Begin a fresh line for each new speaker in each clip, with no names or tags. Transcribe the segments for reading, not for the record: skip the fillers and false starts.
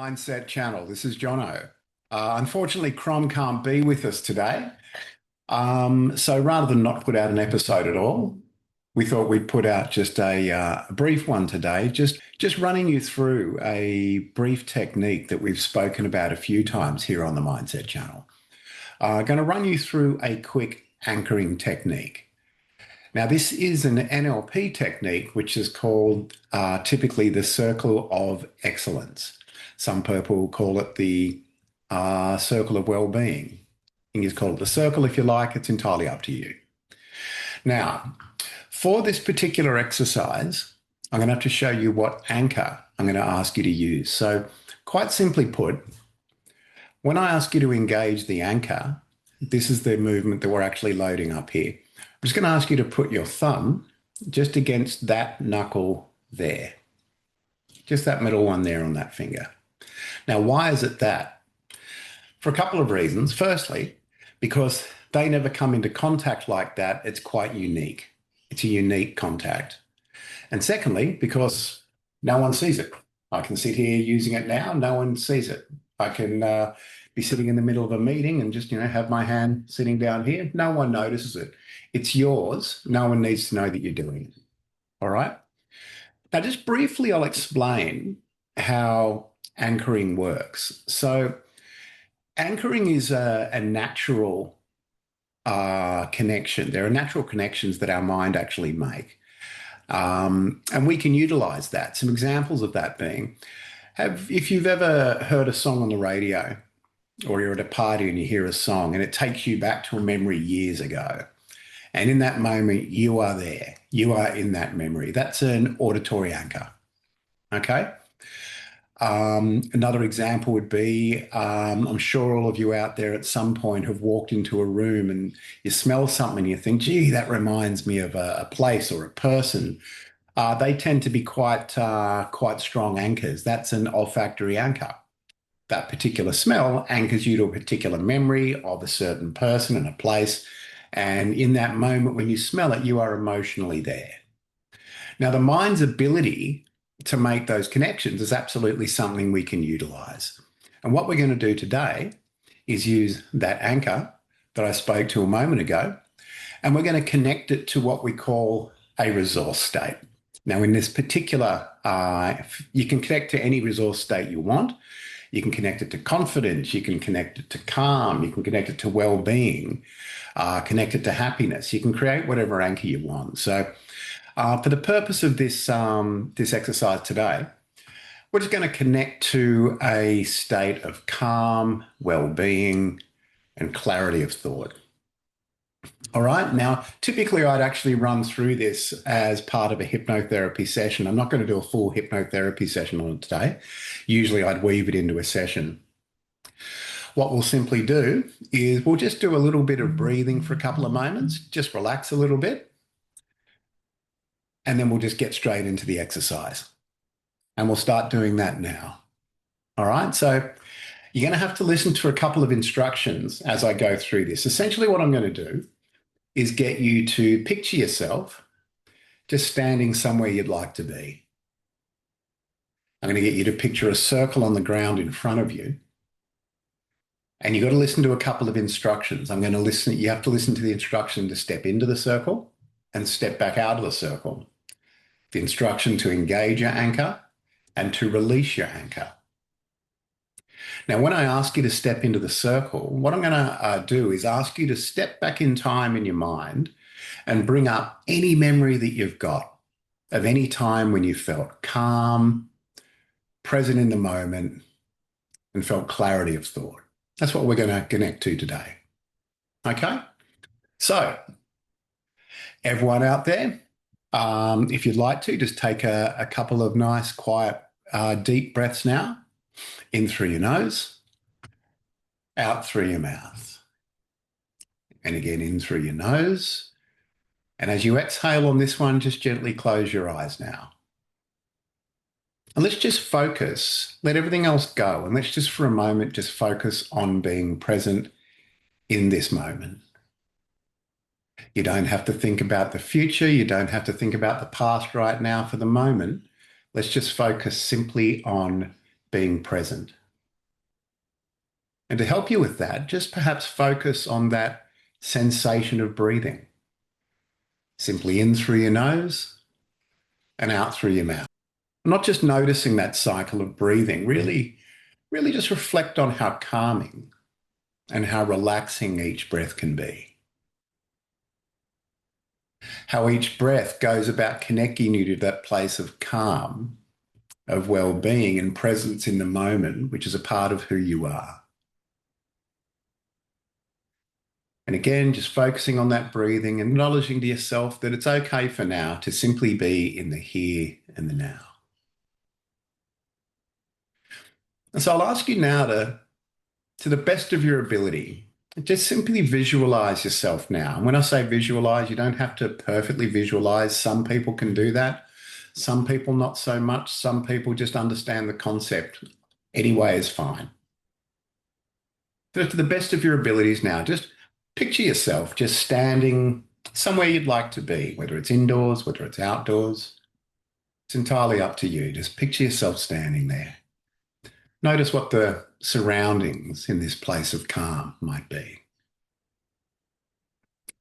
Mindset channel. This is Jono. Unfortunately, Crom can't be with us today. So rather than not put out an episode at all, we thought we'd put out just a brief one today, just running you through a brief technique that we've spoken about a few times here on the Mindset channel. Going to run you through a quick anchoring technique. Now, this is an NLP technique, which is called typically the circle of excellence. Some people call it the circle of well-being. You can just call it the circle if you like. It's entirely up to you. Now, for this particular exercise, I'm going to have to show you what anchor I'm going to ask you to use. So quite simply put, when I ask you to engage the anchor, this is the movement that we're actually loading up here. I'm just going to ask you to put your thumb just against that knuckle there. Just that middle one there on that finger. Now, why is it that? For a couple of reasons. Firstly, because they never come into contact like that. It's quite unique. It's a unique contact. And secondly, because no one sees it. I can sit here using it now. No one sees it. I can be sitting in the middle of a meeting and just, have my hand sitting down here. No one notices it. It's yours. No one needs to know that you're doing it. All right. Now, just briefly, I'll explain how anchoring works. So anchoring is a natural connection. There are natural connections that our mind actually make. And we can utilize that. Some examples of that being, if you've ever heard a song on the radio or you're at a party and you hear a song and it takes you back to a memory years ago, and in that moment, you are there. You are in that memory. That's an auditory anchor. Okay? Another example would be, I'm sure all of you out there at some point have walked into a room and you smell something and you think, gee, that reminds me of a place or a person. They tend to be quite strong anchors. That's an olfactory anchor. That particular smell anchors you to a particular memory of a certain person and a place. And in that moment, when you smell it, you are emotionally there. Now, the mind's ability to make those connections is absolutely something we can utilize. And what we're going to do today is use that anchor that I spoke to a moment ago, and we're going to connect it to what we call a resource state. Now, in this particular, you can connect to any resource state you want. You can connect it to confidence. You can connect it to calm. You can connect it to well-being, connect it to happiness. You can create whatever anchor you want. So for the purpose of this exercise today, we're just going to connect to a state of calm, well-being, and clarity of thought. All right. Now, typically, I'd actually run through this as part of a hypnotherapy session. I'm not going to do a full hypnotherapy session on it today. Usually, I'd weave it into a session. What we'll simply do is we'll just do a little bit of breathing for a couple of moments, just relax a little bit, and then we'll just get straight into the exercise. And we'll start doing that now. All right. So you're going to have to listen to a couple of instructions as I go through this. Essentially, what I'm going to do is get you to picture yourself just standing somewhere you'd like to be. I'm going to get you to picture a circle on the ground in front of you. And you've got to listen to a couple of instructions. You have to listen to the instruction to step into the circle and step back out of the circle. The instruction to engage your anchor and to release your anchor. Now, when I ask you to step into the circle, what I'm going to do is ask you to step back in time in your mind and bring up any memory that you've got of any time when you felt calm, present in the moment, and felt clarity of thought. That's what we're going to connect to today. Okay? So, everyone out there, if you'd like to, just take a couple of nice, quiet, deep breaths now. In through your nose, out through your mouth. And again, in through your nose. And as you exhale on this one, just gently close your eyes now. And let's just focus, let everything else go. And let's just for a moment, just focus on being present in this moment. You don't have to think about the future. You don't have to think about the past right now. For the moment, let's just focus simply on being present. And to help you with that, just perhaps focus on that sensation of breathing. Simply in through your nose and out through your mouth. Not just noticing that cycle of breathing, really just reflect on how calming and how relaxing each breath can be. How each breath goes about connecting you to that place of calm, of well-being and presence in the moment, which is a part of who you are. And again, just focusing on that breathing and acknowledging to yourself that it's okay for now to simply be in the here and the now. And so I'll ask you now to the best of your ability, just simply visualize yourself now. And when I say visualize, you don't have to perfectly visualize. Some people can do that. Some people not so much. Some people just understand the concept. Any way is fine. But to the best of your abilities now, just picture yourself just standing somewhere you'd like to be, whether it's indoors, whether it's outdoors. It's entirely up to you. Just picture yourself standing there. Notice what the surroundings in this place of calm might be.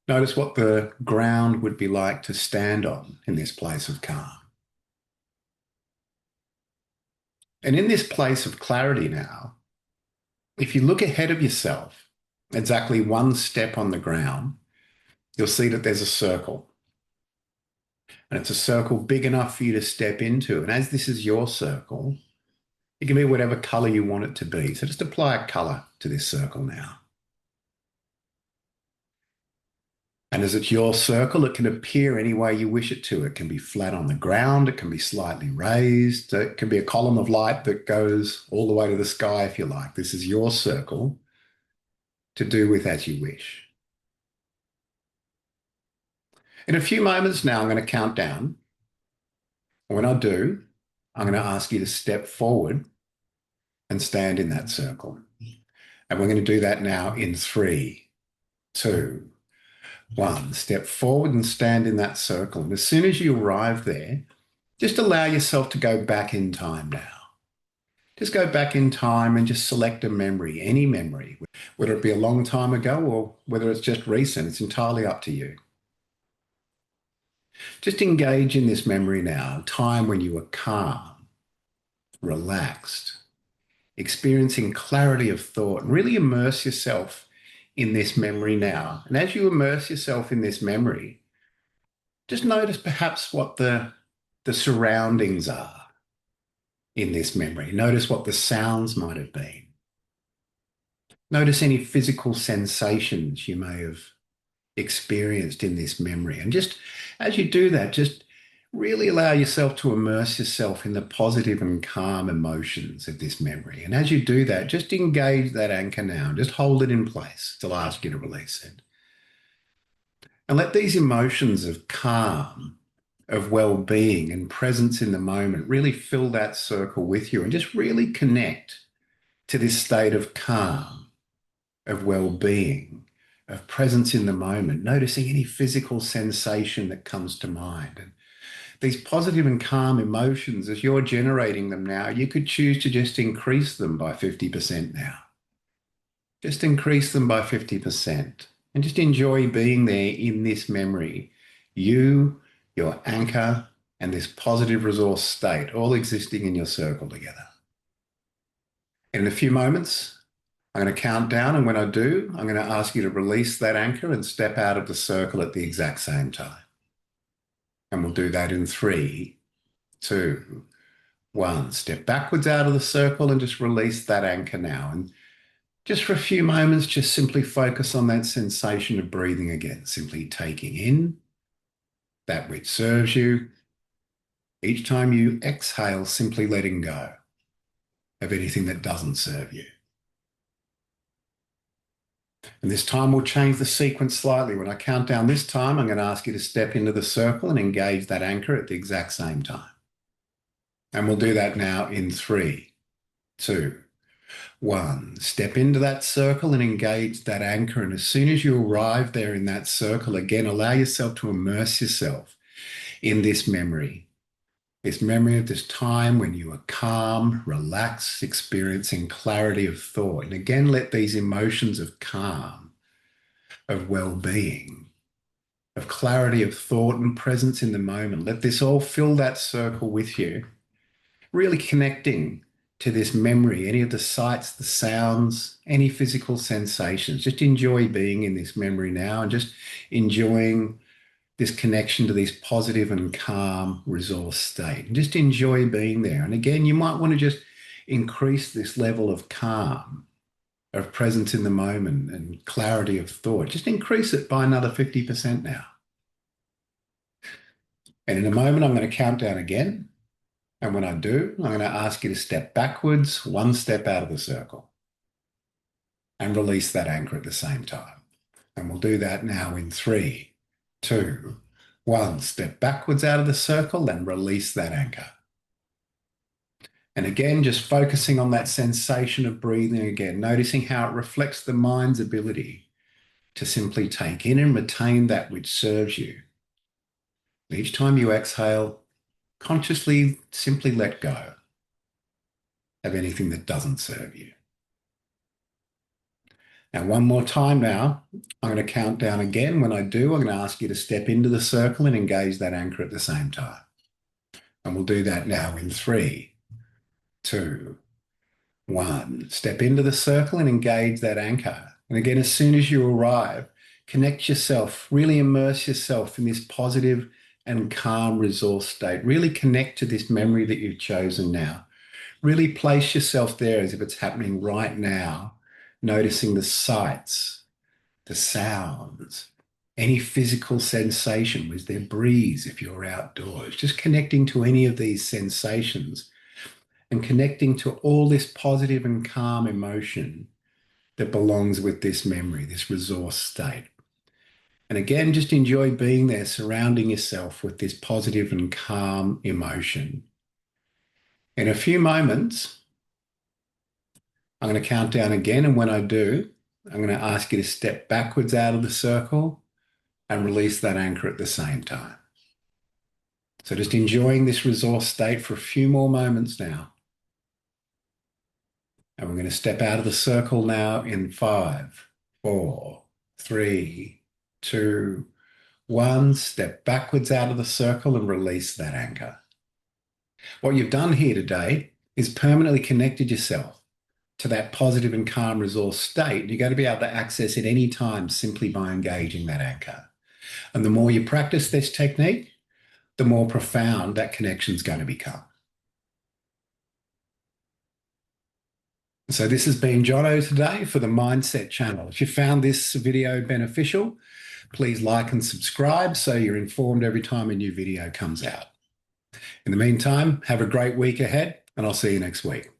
Notice what the ground would be like to stand on in this place of calm. And in this place of clarity now, if you look ahead of yourself, exactly one step on the ground, you'll see that there's a circle. And it's a circle big enough for you to step into. And as this is your circle, it can be whatever color you want it to be. So just apply a color to this circle now. And as it's your circle, it can appear any way you wish it to. It can be flat on the ground. It can be slightly raised. It can be a column of light that goes all the way to the sky if you like. This is your circle to do with as you wish. In a few moments now, I'm going to count down. When I do, I'm going to ask you to step forward and stand in that circle. And we're going to do that now in 3, 2, 1. Step forward and stand in that circle. And as soon as you arrive there, just allow yourself to go back in time now. Just go back in time and just select a memory, any memory, whether it be a long time ago or whether it's just recent. It's entirely up to you. Just engage in this memory now, a time when you were calm, relaxed, experiencing clarity of thought, and really immerse yourself in this memory now. And as you immerse yourself in this memory, just notice perhaps what the surroundings are in this memory. Notice what the sounds might have been. Notice any physical sensations you may have experienced in this memory. And just as you do that, just really allow yourself to immerse yourself in the positive and calm emotions of this memory. And as you do that, just engage that anchor now and just hold it in place till I ask you to release it. And let these emotions of calm, of well-being and presence in the moment really fill that circle with you and just really connect to this state of calm, of well-being, of presence in the moment, noticing any physical sensation that comes to mind. And these positive and calm emotions, as you're generating them now, you could choose to just increase them by 50% now. Just increase them by 50% and just enjoy being there in this memory. You, your anchor, and this positive resource state all existing in your circle together. In a few moments, I'm going to count down, and when I do, I'm going to ask you to release that anchor and step out of the circle at the exact same time. And we'll do that in 3, 2, 1. Step backwards out of the circle and just release that anchor now. And just for a few moments, just simply focus on that sensation of breathing again, simply taking in that which serves you. Each time you exhale, simply letting go of anything that doesn't serve you. And this time we'll change the sequence slightly. When I count down this time, I'm going to ask you to step into the circle and engage that anchor at the exact same time. And we'll do that now in 3, 2, 1. Step into that circle and engage that anchor. And as soon as you arrive there in that circle, again, allow yourself to immerse yourself in this memory. This memory of this time when you were calm, relaxed, experiencing clarity of thought. And again, let these emotions of calm, of well-being, of clarity of thought and presence in the moment, let this all fill that circle with you, really connecting to this memory, any of the sights, the sounds, any physical sensations. Just enjoy being in this memory now and just enjoying this connection to this positive and calm resource state. And just enjoy being there. And again, you might want to just increase this level of calm, of presence in the moment and clarity of thought. Just increase it by another 50% now. And in a moment, I'm going to count down again. And when I do, I'm going to ask you to step backwards, one step out of the circle, and release that anchor at the same time. And we'll do that now in 3, 2, 1. Step backwards out of the circle and release that anchor. And again, just focusing on that sensation of breathing again, noticing how it reflects the mind's ability to simply take in and retain that which serves you. Each time you exhale, consciously simply let go of anything that doesn't serve you. Now, one more time now, I'm going to count down again. When I do, I'm going to ask you to step into the circle and engage that anchor at the same time. And we'll do that now in 3, 2, 1. Step into the circle and engage that anchor. And again, as soon as you arrive, connect yourself, really immerse yourself in this positive and calm resource state. Really connect to this memory that you've chosen now. Really place yourself there as if it's happening right now, noticing the sights, the sounds, any physical sensation. Was there breeze if you're outdoors? Just connecting to any of these sensations and connecting to all this positive and calm emotion that belongs with this memory, this resource state. And again, just enjoy being there, surrounding yourself with this positive and calm emotion. In a few moments, I'm going to count down again. And when I do, I'm going to ask you to step backwards out of the circle and release that anchor at the same time. So just enjoying this resource state for a few more moments now. And we're going to step out of the circle now in 5, 4, 3, 2, 1. Step backwards out of the circle and release that anchor. What you've done here today is permanently connected yourself to that positive and calm resource state. You're going to be able to access it any time simply by engaging that anchor. And the more you practice this technique, the more profound that connection is going to become. So this has been Jono today for the Mindset channel. If you found this video beneficial, please like and subscribe so you're informed every time a new video comes out. In the meantime, have a great week ahead, and I'll see you next week.